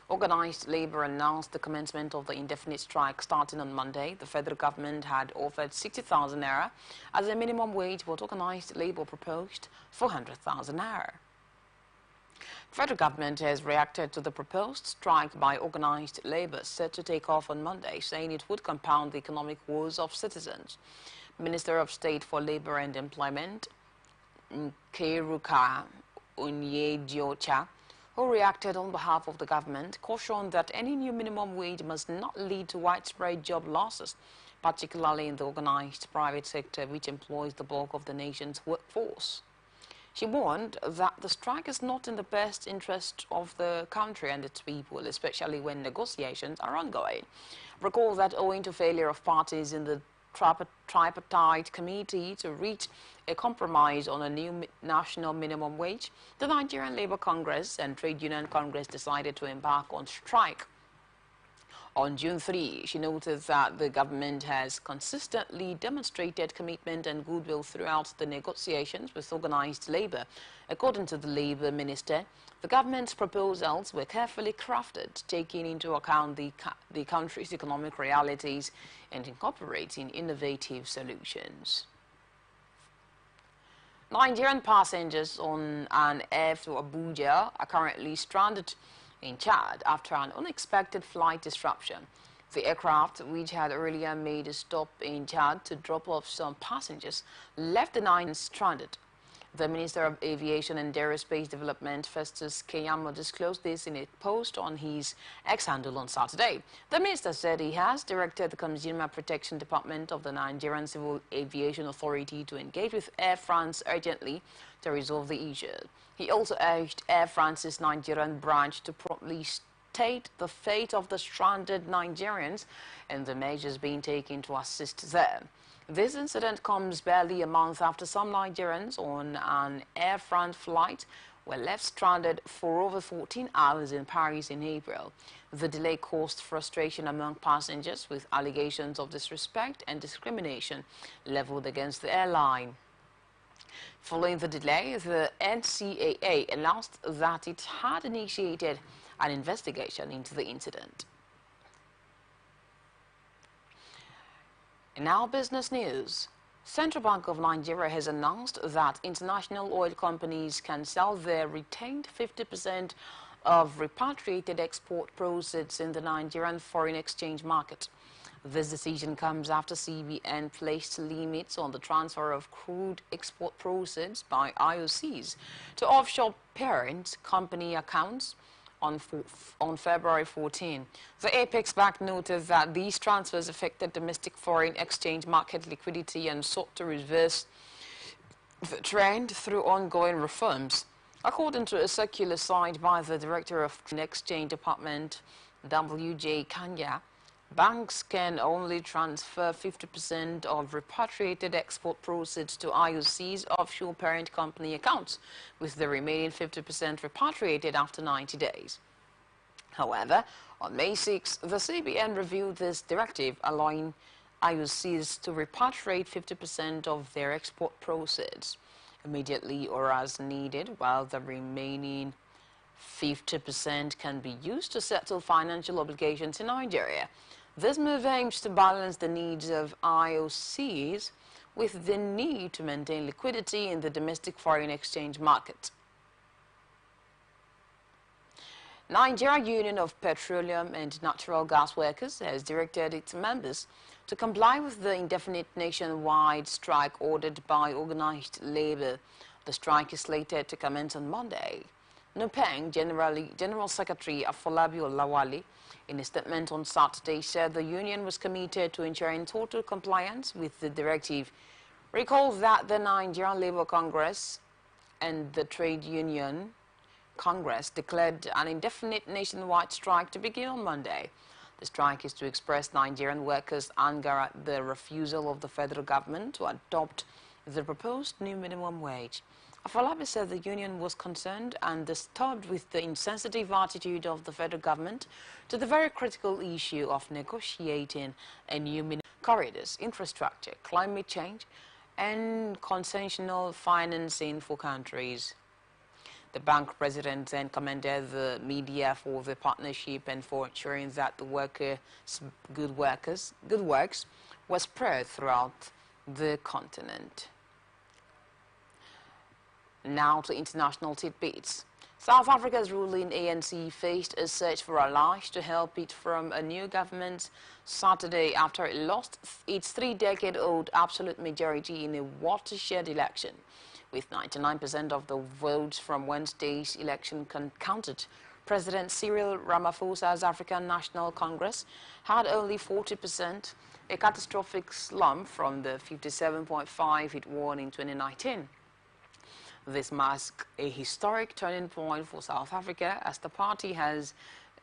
Organized labor announced the commencement of the indefinite strike starting on Monday. The federal government had offered 60,000 naira as a minimum wage, but organized labor proposed 400,000 naira. The federal government has reacted to the proposed strike by organized labor set to take off on Monday, saying it would compound the economic woes of citizens. Minister of State for Labor and Employment, Nkeruka Onyediocha, who reacted on behalf of the government, cautioned that any new minimum wage must not lead to widespread job losses, particularly in the organized private sector, which employs the bulk of the nation's workforce. She warned that the strike is not in the best interest of the country and its people, especially when negotiations are ongoing. Recall that owing to failure of parties in the tripartite committee to reach a compromise on a new national minimum wage, the Nigerian Labour Congress and Trade Union Congress decided to embark on strike. On June 3, she noted that the government has consistently demonstrated commitment and goodwill throughout the negotiations with organized labor. According to the Labor Minister, the government's proposals were carefully crafted, taking into account the country's economic realities and incorporating innovative solutions. Nigerian passengers on an air to Abuja are currently stranded in Chad after an unexpected flight disruption. The aircraft, which had earlier made a stop in Chad to drop off some passengers, left the nine stranded. The Minister of Aviation and Aerospace Development, Festus Keyamo, disclosed this in a post on his X handle on Saturday. The minister said he has directed the Consumer Protection Department of the Nigerian Civil Aviation Authority to engage with Air France urgently to resolve the issue. He also urged Air France's Nigerian branch to promptly state the fate of the stranded Nigerians and the measures being taken to assist them. This incident comes barely a month after some Nigerians on an Air France flight were left stranded for over 14 hours in Paris in April. The delay caused frustration among passengers, with allegations of disrespect and discrimination leveled against the airline. Following the delay, the NCAA announced that it had initiated an investigation into the incident. In our business news, Central Bank of Nigeria has announced that international oil companies can sell their retained 50% of repatriated export proceeds in the Nigerian foreign exchange market. This decision comes after CBN placed limits on the transfer of crude export proceeds by IOCs to offshore parent company accounts on February 14. The Apex Bank noted that these transfers affected domestic foreign exchange market liquidity and sought to reverse the trend through ongoing reforms. According to a circular signed by the Director of the Exchange Department, W.J. Kanya, banks can only transfer 50% of repatriated export proceeds to IOC's offshore parent company accounts, with the remaining 50% repatriated after 90 days. However, on May 6, the CBN reviewed this directive, allowing IOCs to repatriate 50% of their export proceeds immediately or as needed, while the remaining 50% can be used to settle financial obligations in Nigeria. This move aims to balance the needs of IOCs with the need to maintain liquidity in the domestic foreign exchange market. Nigeria Union of Petroleum and Natural Gas Workers has directed its members to comply with the indefinite nationwide strike ordered by organized labor. The strike is slated to commence on Monday. Nupeng General Secretary Afolabi Olawale, in a statement on Saturday, said the union was committed to ensuring total compliance with the directive. Recall that the Nigerian Labour Congress and the Trade Union Congress declared an indefinite nationwide strike to begin on Monday. The strike is to express Nigerian workers' anger at the refusal of the federal government to adopt the proposed new minimum wage. Afolabi said the union was concerned and disturbed with the insensitive attitude of the federal government to the very critical issue of negotiating a new minimum corridors, infrastructure, climate change, and concessional financing for countries. The bank president then commended the media for the partnership and for ensuring that the good works were spread throughout the continent. Now to international tidbits. South Africa's ruling ANC faced a search for allies to help it from a new government Saturday after it lost its 3-decade-old absolute majority in a watershed election. With 99% of the votes from Wednesday's election counted, President Cyril Ramaphosa's African National Congress had only 40%, a catastrophic slump from the 57.5% it won in 2019. This marks a historic turning point for South Africa, as the party has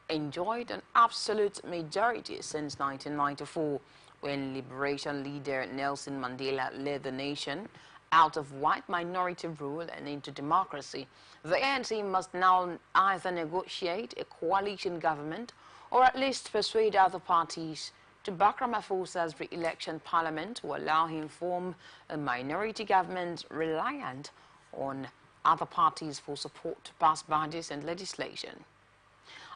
enjoyed an absolute majority since 1994, when liberation leader Nelson Mandela led the nation out of white minority rule and into democracy. The ANC must now either negotiate a coalition government or at least persuade other parties to back Ramaphosa's re-election parliament to allow him form a minority government reliant on other parties for support to pass budgets and legislation.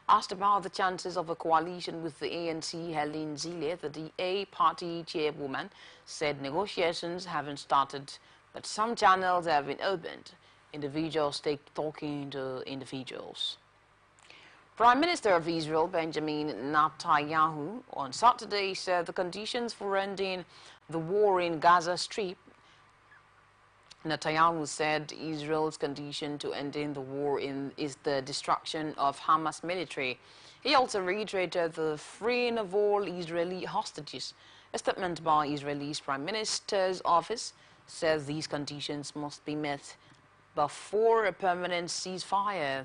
Asked about the chances of a coalition with the ANC, Helen Zille, the DA party chairwoman, said negotiations haven't started, but some channels have been opened. Individuals take talking to individuals. Prime Minister of Israel, Benjamin Netanyahu, on Saturday said the conditions for ending the war in Gaza Strip. Netanyahu said Israel's condition to ending the war is the destruction of Hamas military. He also reiterated the freeing of all Israeli hostages. A statement by Israel's Prime Minister's office says these conditions must be met before a permanent ceasefire.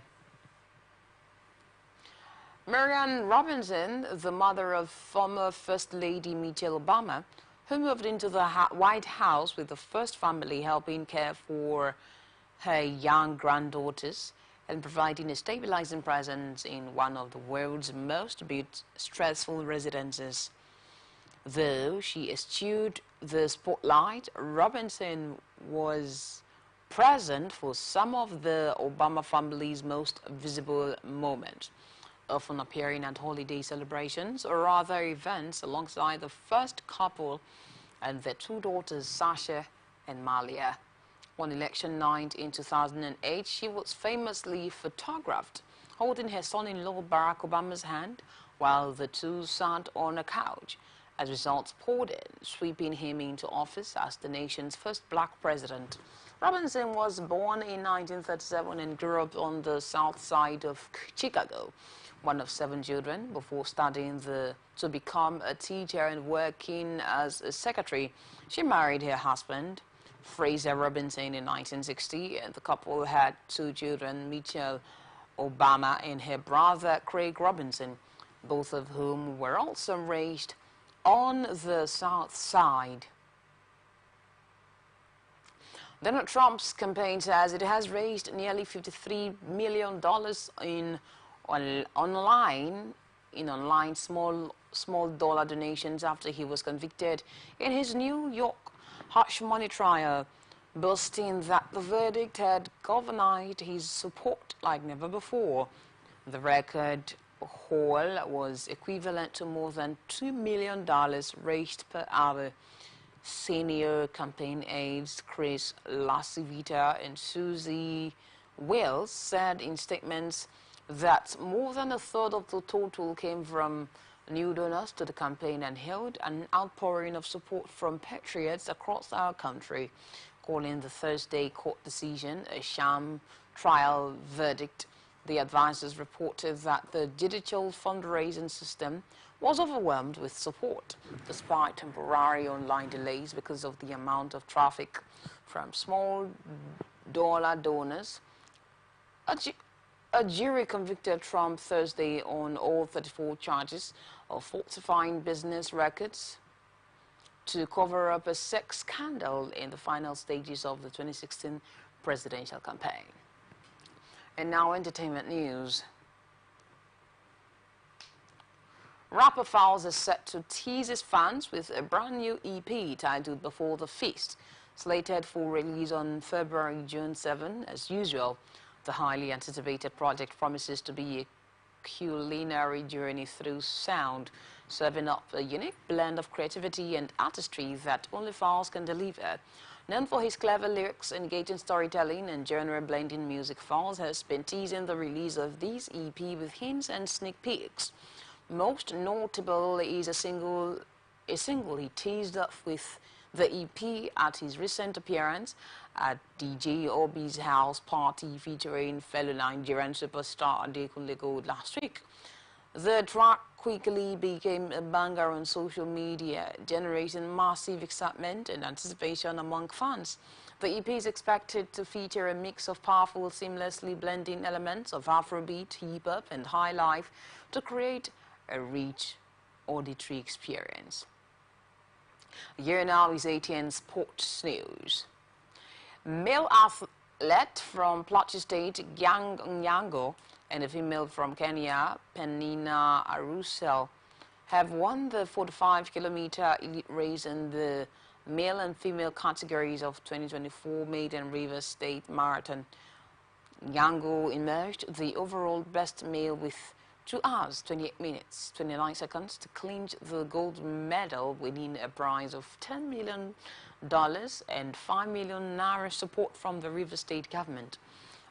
Marianne Robinson, the mother of former First Lady Michelle Obama, who moved into the White House with the first family helping care for her young granddaughters and providing a stabilizing presence in one of the world's most stressful residences. Though she eschewed the spotlight, Robinson was present for some of the Obama family's most visible moments, often appearing at holiday celebrations or other events alongside the first couple and their two daughters, Sasha and Malia. On election night in 2008, she was famously photographed holding her son-in-law Barack Obama's hand while the two sat on a couch as results poured in, sweeping him into office as the nation's first black president. Robinson was born in 1937 and grew up on the south side of Chicago, one of 7 children, before studying to become a teacher and working as a secretary. She married her husband, Fraser Robinson, in 1960, and the couple had 2 children, Michelle Obama and her brother Craig Robinson, both of whom were also raised on the South Side. Donald Trump's campaign says it has raised nearly $53 million in online small dollar donations after he was convicted in his New York hush money trial, boasting that the verdict had galvanized his support like never before. The record haul was equivalent to more than $2 million raised per hour. Senior campaign aides Chris Lascivita and Susie Wells said in statements that more than a third of the total came from new donors to the campaign and hailed an outpouring of support from patriots across our country, calling the Thursday court decision a sham trial verdict. The advisors reported that the digital fundraising system was overwhelmed with support, despite temporary online delays because of the amount of traffic from small dollar donors. A jury convicted Trump Thursday on all 34 charges of falsifying business records to cover up a sex scandal in the final stages of the 2016 presidential campaign. And now entertainment news. Rapper Falz is set to tease his fans with a brand new EP titled Before the Feast, slated for release on June 7. As usual, the highly anticipated project promises to be a culinary journey through sound, serving up a unique blend of creativity and artistry that only Falz can deliver. Known for his clever lyrics, engaging storytelling, and genre-blending music, Falz has been teasing the release of this EP with hints and sneak peeks. Most notable is a single he teased off with the EP at his recent appearance at DJ Obi's house party featuring fellow Nigerian superstar Adekunle Gold last week. The track quickly became a banger on social media, generating massive excitement and anticipation among fans. The EP is expected to feature a mix of powerful, seamlessly blending elements of Afrobeat, hip-hop, and high life to create a rich auditory experience. Here now is ATN Sports News. Male athlete from Plateau State, Yang Nyango, and a female from Kenya, Penina Arusel, have won the 45-kilometer elite race in the male and female categories of 2024 Maiden River State Marathon. Nyango emerged the overall best male with 2 hours, 28 minutes, 29 seconds to clinch the gold medal, winning a prize of $10 million and 5 million naira support from the River State government.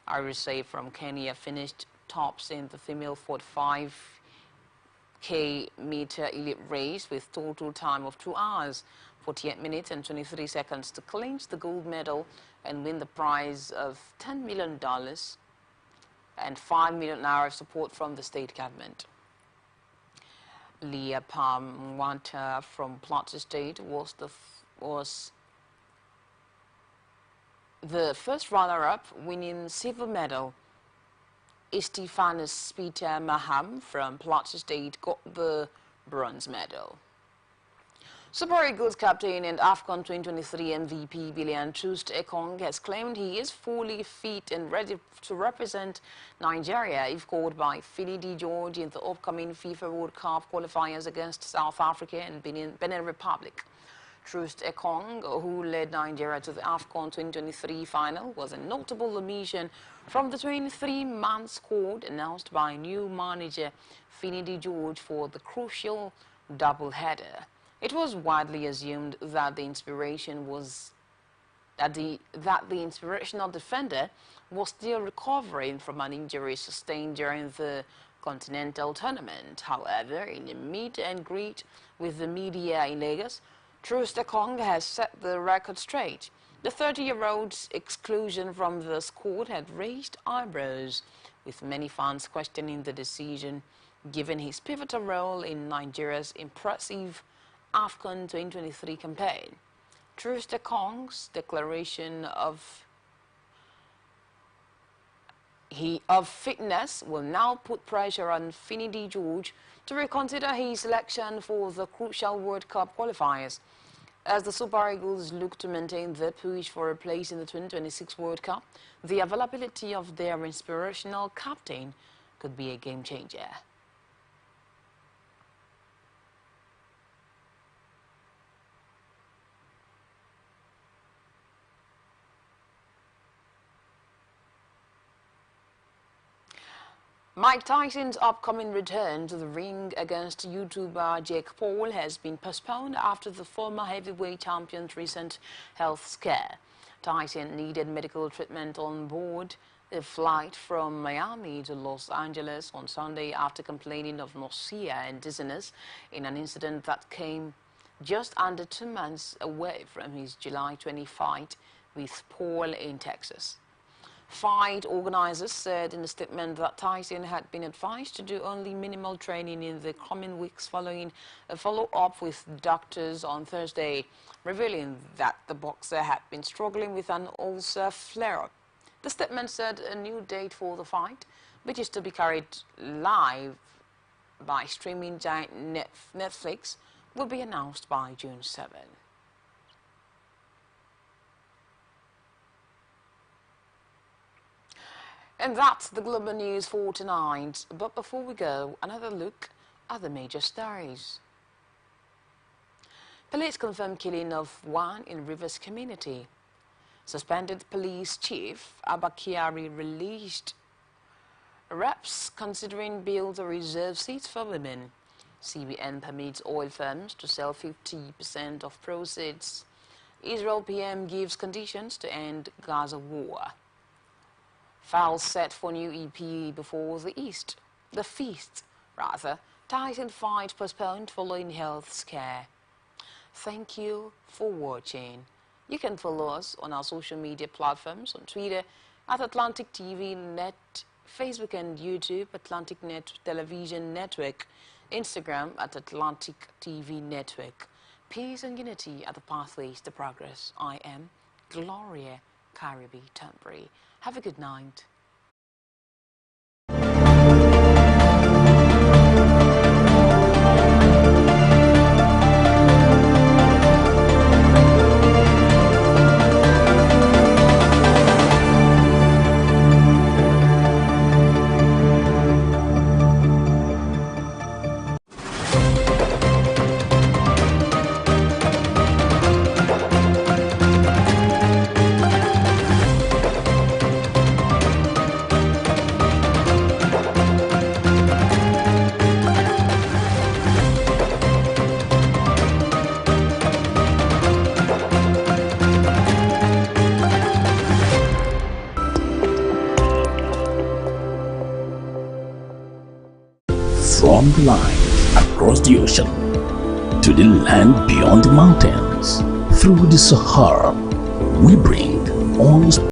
Aruse from Kenya finished tops in the female 45-meter elite race with total time of 2 hours, 48 minutes and 23 seconds to clinch the gold medal and win the prize of $10 million and 5 million naira support from the state government. Leah Pam Mwanta from Plateau State was the first runner-up, winning silver medal. Estefanus Peter Maham from Plateau State got the bronze medal. Super Eagles captain and AFCON 2023 MVP Bilian Troost Ekong has claimed he is fully fit and ready to represent Nigeria if called by Finidi George in the upcoming FIFA World Cup qualifiers against South Africa and Benin Republic. Troost Ekong, who led Nigeria to the AFCON 2023 final, was a notable omission from the 23-man squad announced by new manager Finidi George for the crucial doubleheader. It was widely assumed that the inspirational defender was still recovering from an injury sustained during the continental tournament. However, in a meet and greet with the media in Lagos, Troost Ekong has set the record straight. The 30-year-old's exclusion from the squad had raised eyebrows, with many fans questioning the decision, given his pivotal role in Nigeria's impressive AFCON 2023 campaign. Troost Ekong's declaration of fitness will now put pressure on Finidi George to reconsider his selection for the crucial World Cup qualifiers. As the Super Eagles look to maintain their push for a place in the 2026 World Cup, the availability of their inspirational captain could be a game changer. Mike Tyson's upcoming return to the ring against YouTuber Jake Paul has been postponed after the former heavyweight champion's recent health scare. Tyson needed medical treatment on board a flight from Miami to Los Angeles on Sunday after complaining of nausea and dizziness in an incident that came just under 2 months away from his July 20 fight with Paul in Texas. Fight organizers said in a statement that Tyson had been advised to do only minimal training in the coming weeks following a follow-up with doctors on Thursday, revealing that the boxer had been struggling with an ulcer flare-up. The statement said a new date for the fight, which is to be carried live by streaming giant Netflix, will be announced by June 7. And that's the global news for tonight. But before we go, another look at the major stories. Police confirm killing of one in Rivers community. Suspended police chief Abakiari released. Reps considering bill to reserve seats for women. CBN permits oil firms to sell 50% of proceeds. Israel PM gives conditions to end Gaza war. Files set for new EP before the feast. Tyson fight postponed following health scare. Thank you for watching. You can follow us on our social media platforms on Twitter at Atlantic TV Net, Facebook and YouTube, Atlantic Net Television Network, Instagram at Atlantic TV Network. Peace and unity are the pathways to progress. I am Gloria Caribe Tambri. Have a good night. From the line across the ocean to the land beyond the mountains, through the Sahara, we bring all